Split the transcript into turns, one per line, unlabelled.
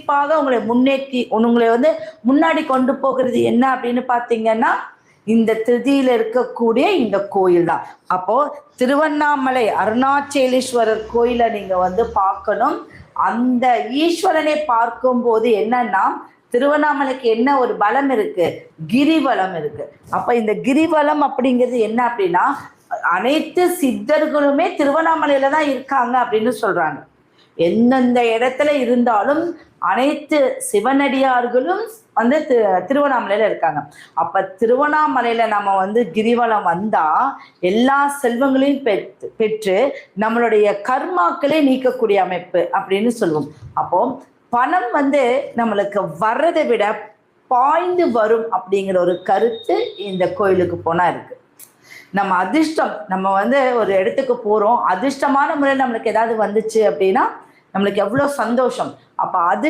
கண்டிப்பாக உங்களை முன்னேற்றி உங்களை வந்து முன்னாடி கொண்டு போகிறது என்ன அப்படின்னு பார்த்தீங்கன்னா இந்த திருதியில இருக்கக்கூடிய இந்த கோயில் தான். அப்போ திருவண்ணாமலை அருணாச்சலேஸ்வரர் கோயிலை நீங்க வந்து பார்க்கணும். அந்த ஈஸ்வரனை பார்க்கும்போது என்னன்னா திருவண்ணாமலைக்கு என்ன ஒரு பலம் இருக்கு, கிரிவலம் இருக்கு. அப்ப இந்த கிரிவலம் அப்படிங்கிறது என்ன அப்படின்னா அனைத்து சித்தர்களுமே திருவண்ணாமலையில தான் இருக்காங்க அப்படின்னு சொல்றாங்க. எந்தெந்த இடத்துல இருந்தாலும் அனைத்து சிவனடியார்களும் வந்து திருவண்ணாமலையில இருக்காங்க. அப்ப திருவண்ணாமலையில நம்ம வந்து கிரிவலம் வந்தா எல்லா செல்வங்களையும் பெற்று நம்மளுடைய கர்மாக்களே நீக்கக்கூடிய அமைப்பு அப்படின்னு சொல்லுவோம். அப்போ பணம் வந்து நம்மளுக்கு வர்றதை விட பாய்ந்து வரும் அப்படிங்கிற ஒரு கருத்து இந்த கோயிலுக்கு போனா இருக்கு. நம்ம அதிர்ஷ்டம், நம்ம வந்து ஒரு இடத்துக்கு போறோம், அதிர்ஷ்டமான முறையில் நம்மளுக்கு ஏதாவது வந்துச்சு அப்படின்னா நம்மளுக்கு எவ்வளவு சந்தோஷம். அப்ப அது